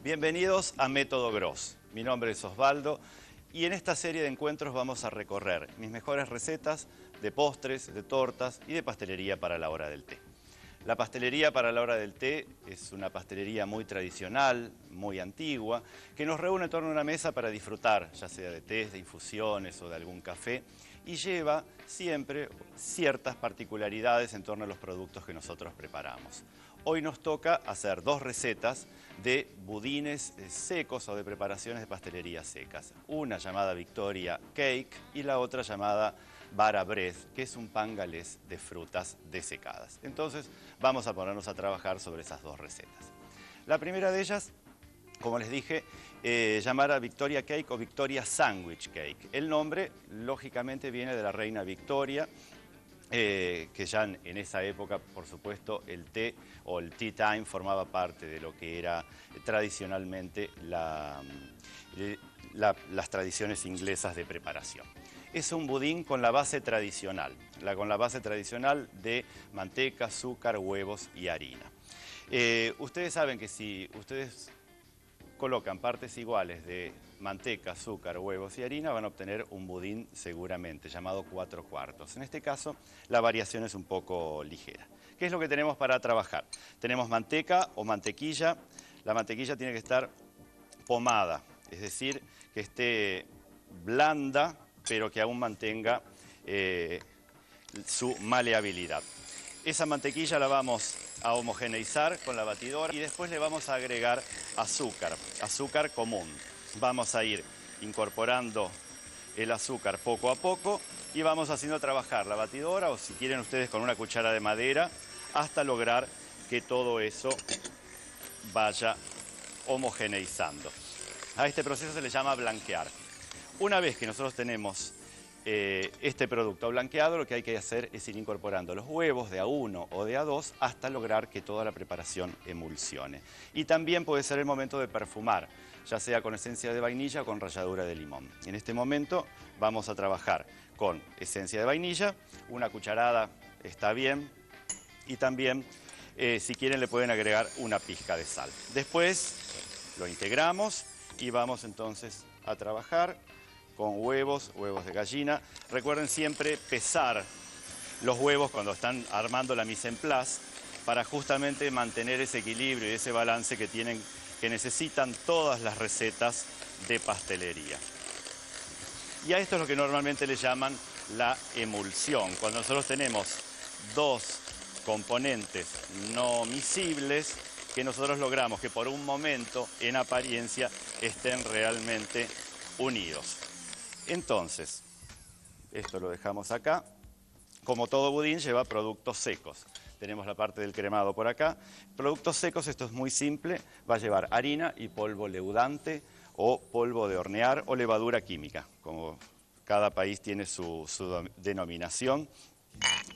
Bienvenidos a Método Gross. Mi nombre es Osvaldo y en esta serie de encuentros vamos a recorrer mis mejores recetas de postres, de tortas y de pastelería para la hora del té. La pastelería para la hora del té es una pastelería muy tradicional, muy antigua, que nos reúne en torno a una mesa para disfrutar, ya sea de tés, de infusiones o de algún café, y lleva siempre ciertas particularidades en torno a los productos que nosotros preparamos. Hoy nos toca hacer dos recetas de budines secos o de preparaciones de pastelería secas. Una llamada Victoria Cake y la otra llamada Bara Bread, que es un pan galés de frutas desecadas. Entonces vamos a ponernos a trabajar sobre esas dos recetas. La primera de ellas, como les dije, llamada Victoria Cake o Victoria Sandwich Cake. El nombre, lógicamente, viene de la reina Victoria, que ya en esa época, por supuesto, el té o el tea time formaba parte de lo que era tradicionalmente las tradiciones inglesas de preparación. Es un budín con la base tradicional, de manteca, azúcar, huevos y harina. Ustedes saben que si ustedes colocan partes iguales de manteca, azúcar, huevos y harina, van a obtener un budín seguramente, llamado 4/4. En este caso, la variación es un poco ligera. ¿Qué es lo que tenemos para trabajar? Tenemos manteca o mantequilla. La mantequilla tiene que estar pomada, es decir, que esté blanda, pero que aún mantenga su maleabilidad. Esa mantequilla la vamos a homogeneizar con la batidora y después le vamos a agregar azúcar común. Vamos a ir incorporando el azúcar poco a poco y vamos haciendo trabajar la batidora, o si quieren ustedes con una cuchara de madera, hasta lograr que todo eso vaya homogeneizando. A este proceso se le llama blanquear. Una vez que nosotros tenemos este producto blanqueado, lo que hay que hacer es ir incorporando los huevos de a 1 o de a 2 hasta lograr que toda la preparación emulsione. Y también puede ser el momento de perfumar, ya sea con esencia de vainilla o con ralladura de limón. En este momento vamos a trabajar con esencia de vainilla, una cucharada está bien, y también si quieren le pueden agregar una pizca de sal. Después lo integramos y vamos entonces a trabajar con huevos de gallina. Recuerden siempre pesar los huevos cuando están armando la mise en place para justamente mantener ese equilibrio y ese balance que necesitan todas las recetas de pastelería. Y a esto es lo que normalmente le llaman la emulsión. Cuando nosotros tenemos dos componentes no miscibles que nosotros logramos que por un momento, en apariencia, estén realmente unidos. Entonces, esto lo dejamos acá. Como todo budín lleva productos secos. Tenemos la parte del cremado por acá. Productos secos, esto es muy simple, va a llevar harina y polvo leudante o polvo de hornear o levadura química. Como cada país tiene su denominación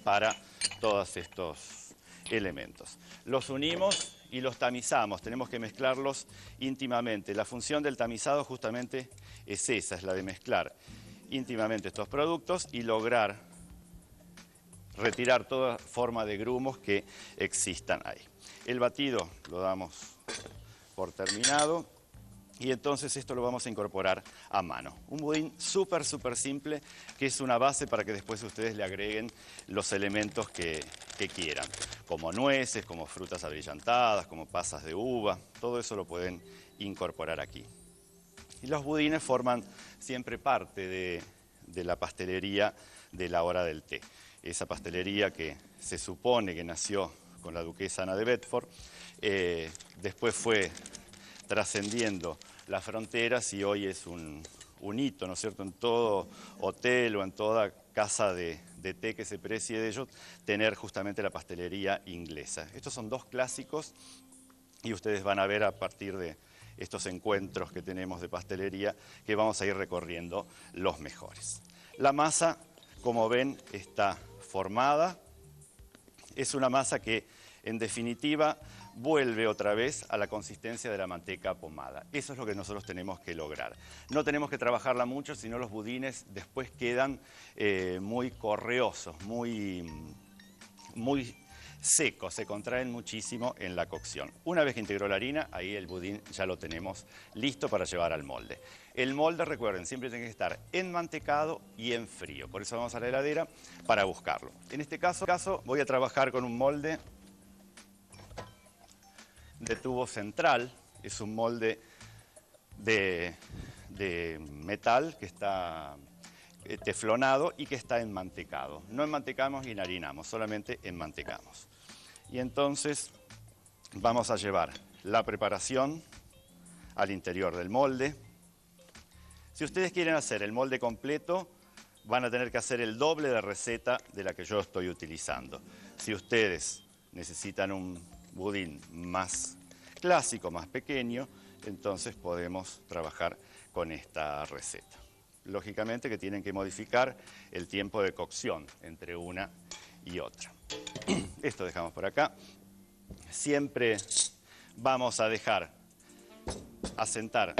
para todos estos elementos. Los unimos y los tamizamos, tenemos que mezclarlos íntimamente. La función del tamizado justamente es esa, es la de mezclar íntimamente estos productos y lograr retirar toda forma de grumos que existan ahí. El batido lo damos por terminado y entonces esto lo vamos a incorporar a mano. Un budín súper simple, que es una base para que después ustedes le agreguen los elementos que quieran, como nueces, como frutas abrillantadas, como pasas de uva, todo eso lo pueden incorporar aquí. Y los budines forman siempre parte de la pastelería de la hora del té. Esa pastelería que se supone que nació con la duquesa Ana de Bedford, después fue trascendiendo las fronteras y hoy es un hito, ¿no es cierto?, en todo hotel o en toda casa de té que se precie de ellos, tener justamente la pastelería inglesa. Estos son dos clásicos y ustedes van a ver a partir de estos encuentros que tenemos de pastelería que vamos a ir recorriendo los mejores. La masa, como ven, está formada. Es una masa que, en definitiva, vuelve otra vez a la consistencia de la manteca pomada. Eso es lo que nosotros tenemos que lograr. No tenemos que trabajarla mucho, sino los budines después quedan muy correosos, muy secos, se contraen muchísimo en la cocción. Una vez que integró la harina, ahí el budín ya lo tenemos listo para llevar al molde. El molde, recuerden, siempre tiene que estar enmantecado y en frío. Por eso vamos a la heladera para buscarlo. En este caso voy a trabajar con un molde de tubo central. Es un molde de metal que está teflonado y que está enmantecado. No enmantecamos y enharinamos, solamente enmantecamos. Y entonces vamos a llevar la preparación al interior del molde. Si ustedes quieren hacer el molde completo, van a tener que hacer el doble de receta de la que yo estoy utilizando. Si ustedes necesitan un budín más clásico, más pequeño, entonces podemos trabajar con esta receta. Lógicamente que tienen que modificar el tiempo de cocción entre una y otra. Esto dejamos por acá. Siempre vamos a dejar asentar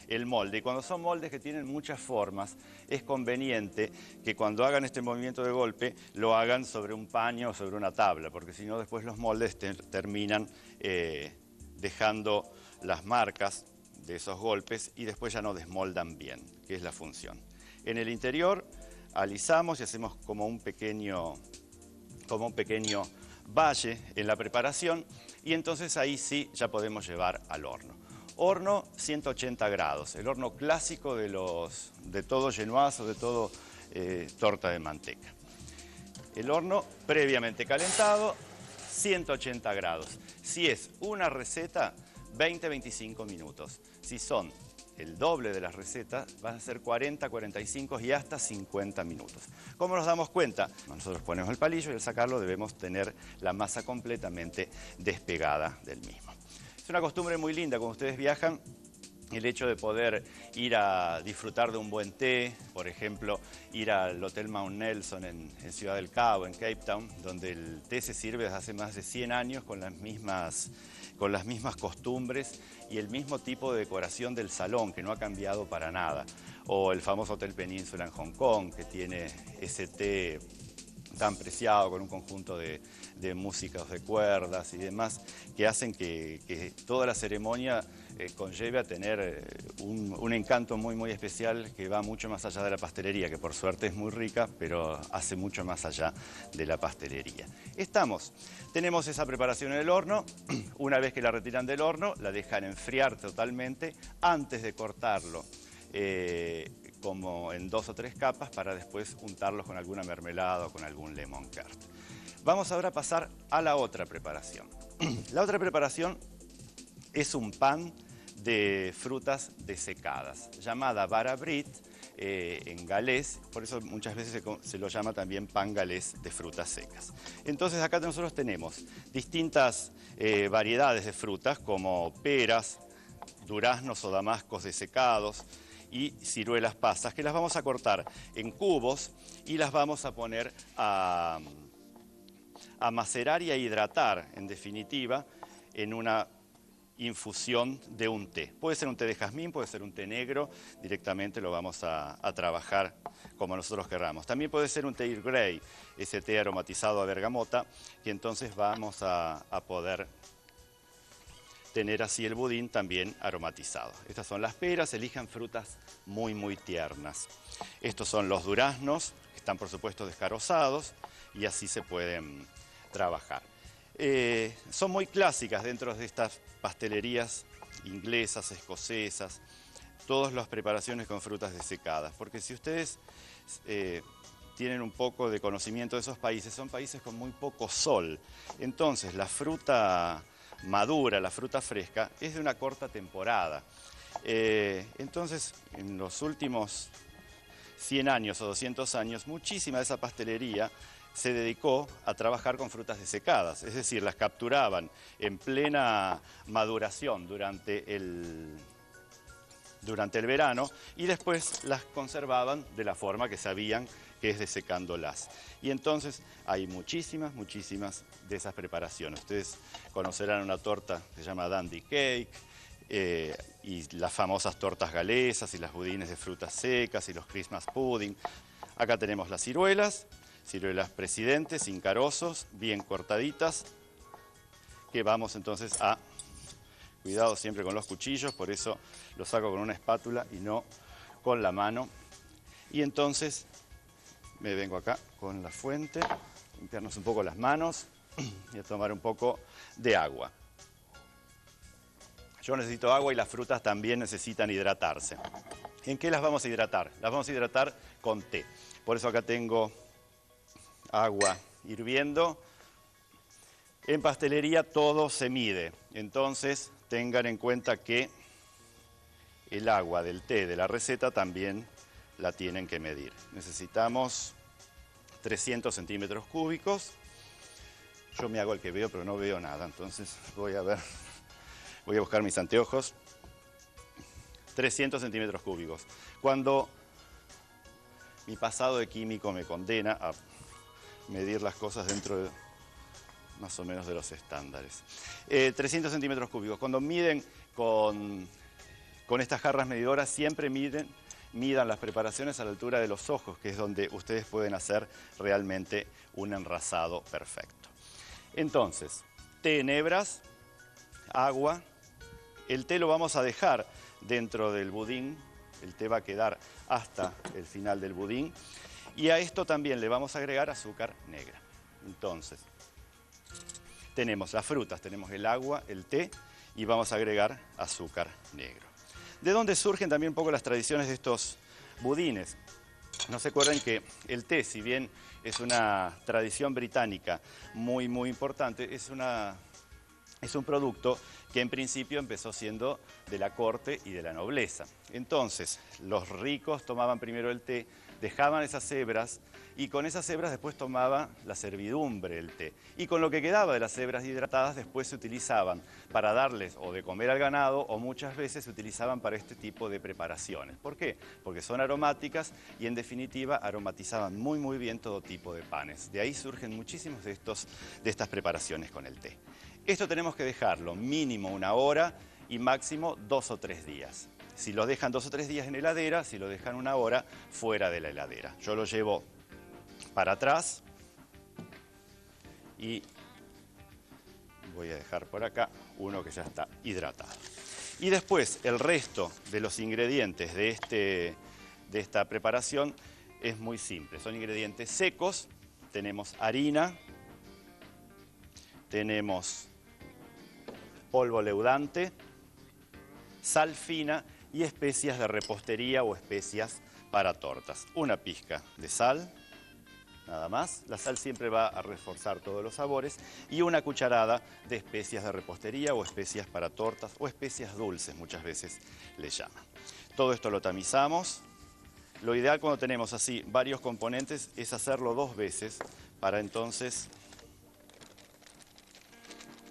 el molde. Y cuando son moldes que tienen muchas formas, es conveniente que cuando hagan este movimiento de golpe, lo hagan sobre un paño o sobre una tabla, porque si no después los moldes terminan dejando las marcas de esos golpes y después ya no desmoldan bien, que es la función. En el interior alisamos y hacemos como un pequeño valle en la preparación y entonces ahí sí ya podemos llevar al horno. Horno 180 grados, el horno clásico de todo genoise o de todo torta de manteca. El horno previamente calentado, 180 grados. Si es una receta, 20-25 minutos. Si son el doble de las recetas, van a ser 40, 45 y hasta 50 minutos. ¿Cómo nos damos cuenta? Nosotros ponemos el palillo y al sacarlo debemos tener la masa completamente despegada del mismo. Es una costumbre muy linda cuando ustedes viajan, el hecho de poder ir a disfrutar de un buen té, por ejemplo, ir al Hotel Mount Nelson en Ciudad del Cabo, en Cape Town, donde el té se sirve desde hace más de 100 años con las mismas costumbres y el mismo tipo de decoración del salón, que no ha cambiado para nada. O el famoso Hotel Península en Hong Kong, que tiene ese té tan preciado con un conjunto de músicas de cuerdas y demás, que hacen que toda la ceremonia conlleve a tener un encanto muy, muy especial que va mucho más allá de la pastelería, que por suerte es muy rica, pero hace mucho más allá de la pastelería. Tenemos esa preparación en el horno. Una vez que la retiran del horno, la dejan enfriar totalmente antes de cortarlo. Como en 2 o 3 capas para después untarlos con alguna mermelada o con algún lemon curd. Vamos ahora a pasar a la otra preparación. La otra preparación es un pan de frutas desecadas, llamada bara brit en galés, por eso muchas veces se lo llama también pan galés de frutas secas. Entonces acá nosotros tenemos distintas variedades de frutas como peras, duraznos o damascos desecados, y ciruelas pasas, que las vamos a cortar en cubos y las vamos a poner a macerar y a hidratar, en definitiva, en una infusión de un té. Puede ser un té de jazmín, puede ser un té negro, directamente lo vamos a trabajar como nosotros querramos. También puede ser un té Earl Grey, ese té aromatizado a bergamota, que entonces vamos a poder tener así el budín también aromatizado. Estas son las peras, elijan frutas muy, muy tiernas. Estos son los duraznos, que están por supuesto descarozados y así se pueden trabajar. Son muy clásicas dentro de estas pastelerías inglesas, escocesas, todas las preparaciones con frutas desecadas, porque si ustedes tienen un poco de conocimiento de esos países, son países con muy poco sol, entonces la fruta madura, la fruta fresca, es de una corta temporada. Entonces, en los últimos 100 años o 200 años, muchísima de esa pastelería se dedicó a trabajar con frutas desecadas, es decir, las capturaban en plena maduración durante el verano y después las conservaban de la forma que sabían, que es desecándolas. Y entonces hay muchísimas de esas preparaciones. Ustedes conocerán una torta que se llama Dandy Cake, y las famosas tortas galesas y las budines de frutas secas y los Christmas pudding. Acá tenemos las ciruelas. ciruelas Presidente, sin carozos, bien cortaditas, que vamos entonces a... Cuidado siempre con los cuchillos, por eso lo saco con una espátula y no con la mano. Y entonces me vengo acá con la fuente, limpiarnos un poco las manos y a tomar un poco de agua. Yo necesito agua y las frutas también necesitan hidratarse. ¿En qué las vamos a hidratar? Las vamos a hidratar con té. Por eso acá tengo agua hirviendo. En pastelería todo se mide, entonces tengan en cuenta que el agua del té de la receta también la tienen que medir. Necesitamos 300 centímetros cúbicos. Yo me hago el que veo, pero no veo nada, entonces voy a buscar mis anteojos. 300 centímetros cúbicos. Cuando mi pasado de químico me condena a medir las cosas dentro de más o menos de los estándares. 300 centímetros cúbicos. Cuando miden con estas jarras medidoras, siempre midan las preparaciones a la altura de los ojos, que es donde ustedes pueden hacer realmente un enrasado perfecto. Entonces, té en hebras, agua. El té lo vamos a dejar dentro del budín. El té va a quedar hasta el final del budín. Y a esto también le vamos a agregar azúcar negra. Entonces, tenemos las frutas, tenemos el agua, el té y vamos a agregar azúcar negro. ¿De dónde surgen también un poco las tradiciones de estos budines? No se acuerdan que el té, si bien es una tradición británica muy importante, es un producto que en principio empezó siendo de la corte y de la nobleza. Entonces, los ricos tomaban primero el té, dejaban esas hebras y con esas hebras después tomaba la servidumbre el té. Y con lo que quedaba de las hebras hidratadas después se utilizaban para darles o de comer al ganado o muchas veces se utilizaban para este tipo de preparaciones. ¿Por qué? Porque son aromáticas y en definitiva aromatizaban muy bien todo tipo de panes. De ahí surgen muchísimos de estas preparaciones con el té. Esto tenemos que dejarlo mínimo 1 hora y máximo 2 o 3 días. Si lo dejan 2 o 3 días en heladera, si lo dejan 1 hora fuera de la heladera. Yo lo llevo para atrás y voy a dejar por acá uno que ya está hidratado. Y después el resto de los ingredientes de esta preparación es muy simple. Son ingredientes secos, tenemos harina, tenemos polvo leudante, sal fina y especias de repostería o especias para tortas. Una pizca de sal, nada más. La sal siempre va a reforzar todos los sabores. Y una cucharada de especias de repostería o especias para tortas o especias dulces, muchas veces le llaman. Todo esto lo tamizamos. Lo ideal cuando tenemos así varios componentes es hacerlo 2 veces para entonces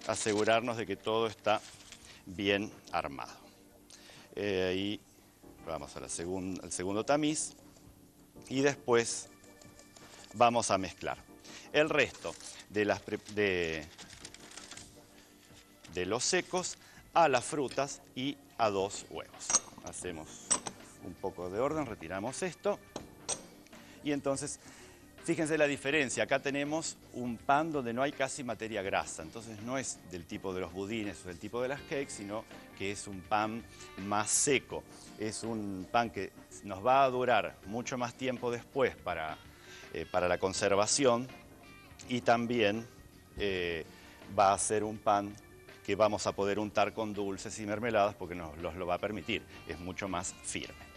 asegurarnos de que todo está bien armado. Ahí vamos al segundo tamiz y después vamos a mezclar el resto de los secos a las frutas y a 2 huevos. Hacemos un poco de orden, retiramos esto y entonces fíjense la diferencia. Acá tenemos un pan donde no hay casi materia grasa, entonces no es del tipo de los budines o del tipo de las cakes, sino que es un pan más seco. Es un pan que nos va a durar mucho más tiempo después para la conservación y también va a ser un pan que vamos a poder untar con dulces y mermeladas porque nos lo va a permitir, es mucho más firme.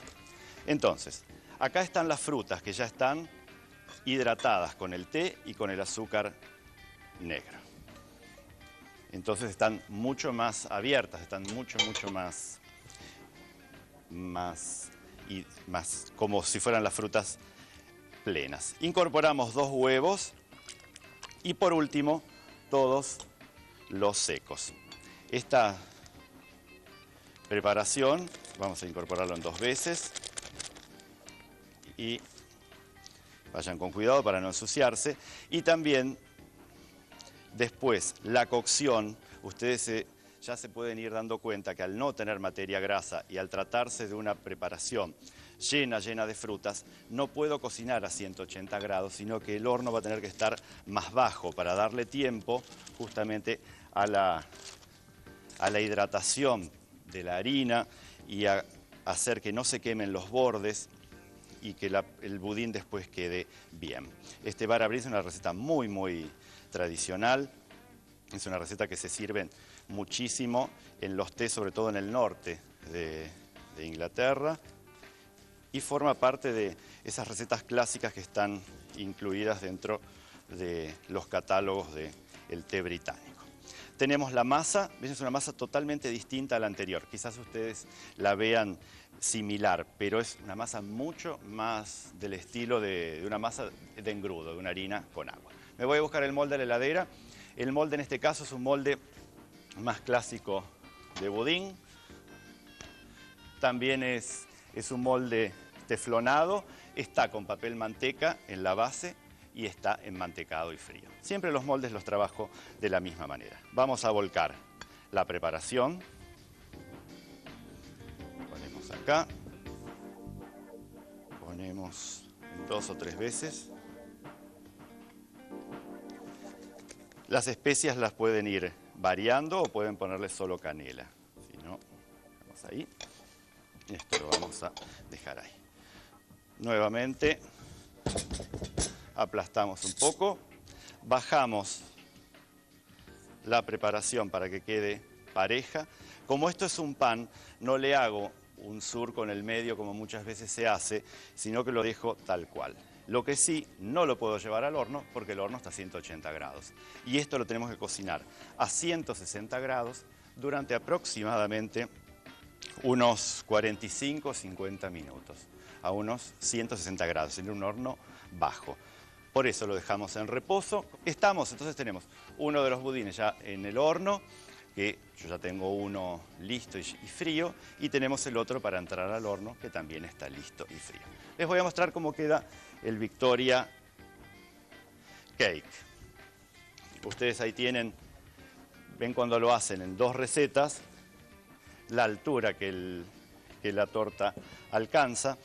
Entonces, acá están las frutas que ya están hidratadas con el té y con el azúcar negro. Entonces están mucho más abiertas, están mucho más como si fueran las frutas plenas. Incorporamos 2 huevos y por último todos los secos. Esta preparación vamos a incorporarlo en 2 veces y vayan con cuidado para no ensuciarse. Y también después la cocción, ustedes ya se pueden ir dando cuenta que al no tener materia grasa y al tratarse de una preparación llena de frutas, no puedo cocinar a 180 grados, sino que el horno va a tener que estar más bajo para darle tiempo justamente a la hidratación de la harina y a hacer que no se quemen los bordes y que el budín después quede bien. Este bar à brise es una receta muy tradicional, es una receta que se sirve muchísimo en los tés, sobre todo en el norte de Inglaterra, y forma parte de esas recetas clásicas que están incluidas dentro de los catálogos del té británico. Tenemos la masa, es una masa totalmente distinta a la anterior. Quizás ustedes la vean similar, pero es una masa mucho más del estilo de una masa de engrudo, de una harina con agua. Me voy a buscar el molde de la heladera. El molde en este caso es un molde más clásico de budín. También es un molde teflonado, está con papel manteca en la base y está enmantecado y frío. Siempre los moldes los trabajo de la misma manera. Vamos a volcar la preparación. Ponemos acá. Ponemos 2 o 3 veces. Las especias las pueden ir variando o pueden ponerle solo canela. Si no, vamos ahí. Esto lo vamos a dejar ahí. Nuevamente aplastamos un poco, bajamos la preparación para que quede pareja. Como esto es un pan, no le hago un surco en el medio como muchas veces se hace, sino que lo dejo tal cual. Lo que sí, no lo puedo llevar al horno porque el horno está a 180 grados. Y esto lo tenemos que cocinar a 160 grados durante aproximadamente unos 45 o 50 minutos, a unos 160 grados, en un horno bajo. Por eso lo dejamos en reposo. Entonces tenemos uno de los budines ya en el horno, que yo ya tengo uno listo y frío, y tenemos el otro para entrar al horno, que también está listo y frío. Les voy a mostrar cómo queda el Victoria Cake. Ustedes ahí ven cuando lo hacen en 2 recetas, la altura que la torta alcanza.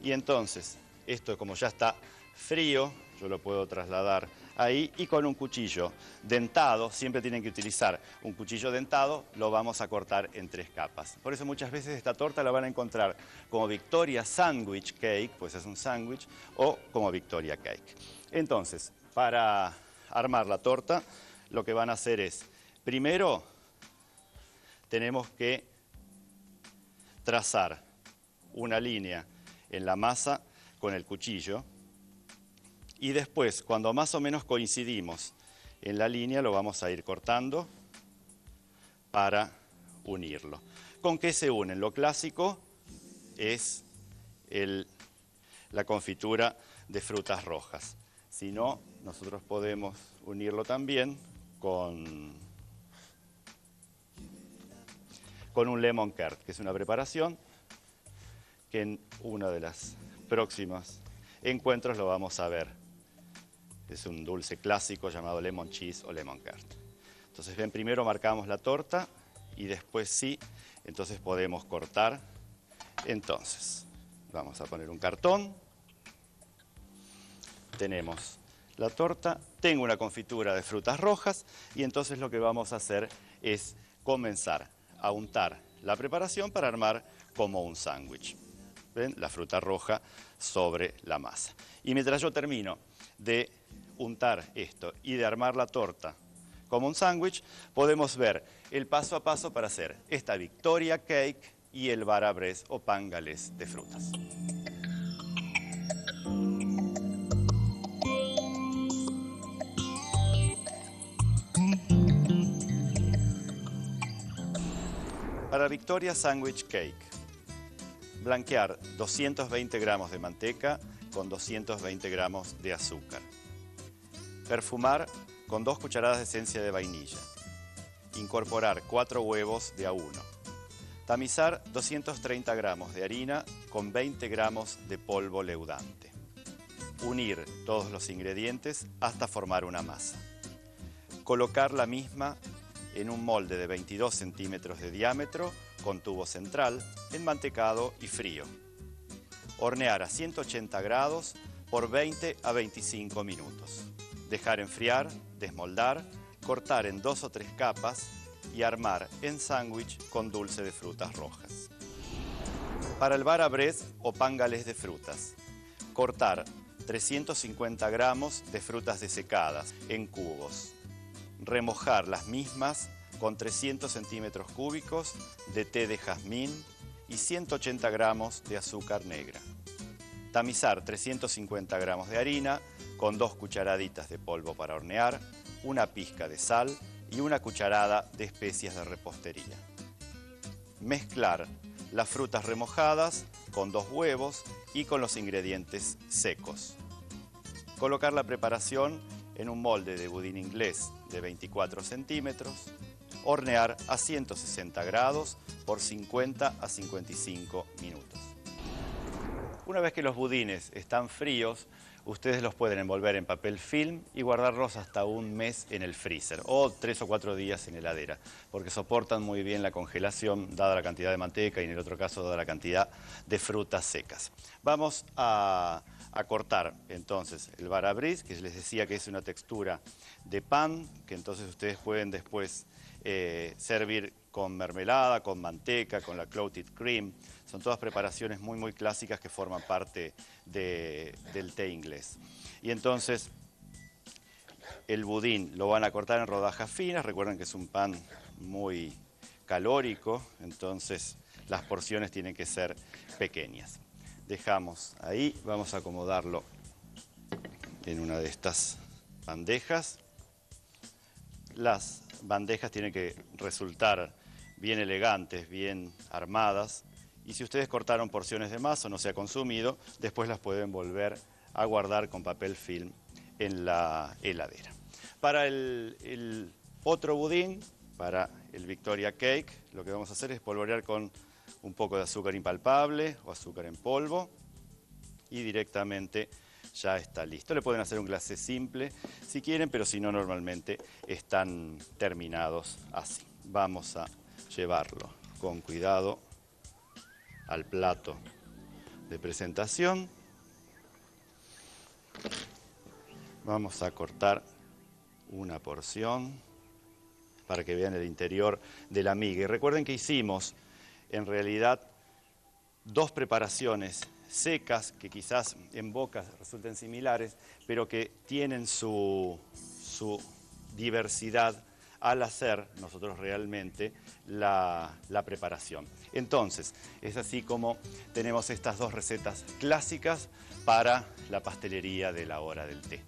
Y entonces, esto como ya está frío, yo lo puedo trasladar ahí y con un cuchillo dentado, siempre tienen que utilizar un cuchillo dentado, lo vamos a cortar en 3 capas. Por eso muchas veces esta torta la van a encontrar como Victoria Sandwich Cake, pues es un sándwich, o como Victoria Cake. Entonces, para armar la torta, lo que van a hacer es, primero, tenemos que trazar una línea en la masa con el cuchillo y después, cuando más o menos coincidimos en la línea, lo vamos a ir cortando para unirlo. ¿Con qué se unen? Lo clásico es la confitura de frutas rojas. Si no, nosotros podemos unirlo también con un lemon curd, que es una preparación que en uno de los próximos encuentros lo vamos a ver. Es un dulce clásico llamado lemon cheese o lemon curd. Entonces, ven, primero marcamos la torta y después sí, entonces podemos cortar. Entonces, vamos a poner un cartón. Tenemos la torta, tengo una confitura de frutas rojas y entonces lo que vamos a hacer es comenzar a untar la preparación para armar como un sándwich. ¿Ven? La fruta roja sobre la masa. Y mientras yo termino de untar esto y de armar la torta como un sándwich, podemos ver el paso a paso para hacer esta Victoria Cake y el bar à brise o pan galés de frutas. Para Victoria Sandwich Cake, blanquear 220 gramos de manteca con 220 gramos de azúcar. Perfumar con 2 cucharadas de esencia de vainilla. Incorporar 4 huevos de a 1. Tamizar 230 gramos de harina con 20 gramos de polvo leudante. Unir todos los ingredientes hasta formar una masa. Colocar la misma en un molde de 22 centímetros de diámetro con tubo central, enmantecado y frío. Hornear a 180 grados por 20 a 25 minutos. Dejar enfriar, desmoldar, cortar en 2 o 3 capas y armar en sándwich con dulce de frutas rojas. Para el bara bread o pan galés de frutas, cortar 350 gramos de frutas desecadas en cubos. Remojar las mismas con 300 centímetros cúbicos de té de jazmín y 180 gramos de azúcar negra. Tamizar 350 gramos de harina con 2 cucharaditas de polvo para hornear, una pizca de sal y una cucharada de especias de repostería. Mezclar las frutas remojadas con 2 huevos y con los ingredientes secos. Colocar la preparación en un molde de budín inglés de 24 centímetros. Hornear a 160 grados por 50 a 55 minutos. Una vez que los budines están fríos, ustedes los pueden envolver en papel film y guardarlos hasta un mes en el freezer o 3 o 4 días en heladera, porque soportan muy bien la congelación, dada la cantidad de manteca y en el otro caso, dada la cantidad de frutas secas. Vamos a cortar entonces el bara bread, que les decía que es una textura de pan, que entonces ustedes pueden después servir con mermelada, con manteca, con la clotted cream. Son todas preparaciones muy clásicas que forman parte del té inglés. Y entonces el budín lo van a cortar en rodajas finas. Recuerden que es un pan muy calórico, entonces las porciones tienen que ser pequeñas. Dejamos ahí, vamos a acomodarlo en una de estas bandejas. Las bandejas tienen que resultar bien elegantes, bien armadas. Y si ustedes cortaron porciones de más o no se ha consumido, después las pueden volver a guardar con papel film en la heladera. Para el otro budín, para el Victoria Cake, lo que vamos a hacer es polvorear con un poco de azúcar impalpable o azúcar en polvo y directamente ya está listo. Le pueden hacer un glacé simple si quieren, pero si no, normalmente están terminados así. Vamos a llevarlo con cuidado al plato de presentación. Vamos a cortar una porción para que vean el interior de la miga. Y recuerden que hicimos en realidad 2 preparaciones secas que quizás en boca resulten similares, pero que tienen su diversidad al hacer nosotros realmente la preparación. Entonces, es así como tenemos estas 2 recetas clásicas para la pastelería de la hora del té.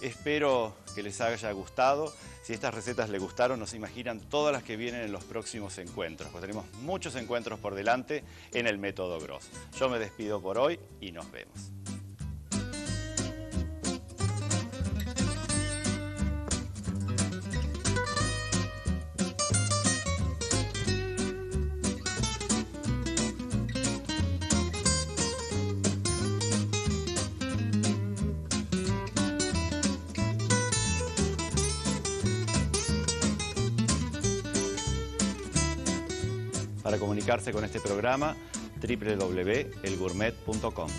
Espero que les haya gustado. Si estas recetas les gustaron, nos imaginan todas las que vienen en los próximos encuentros, pues tenemos muchos encuentros por delante en el método Gross. Yo me despido por hoy y nos vemos. Para comunicarse con este programa, www.elgourmet.com.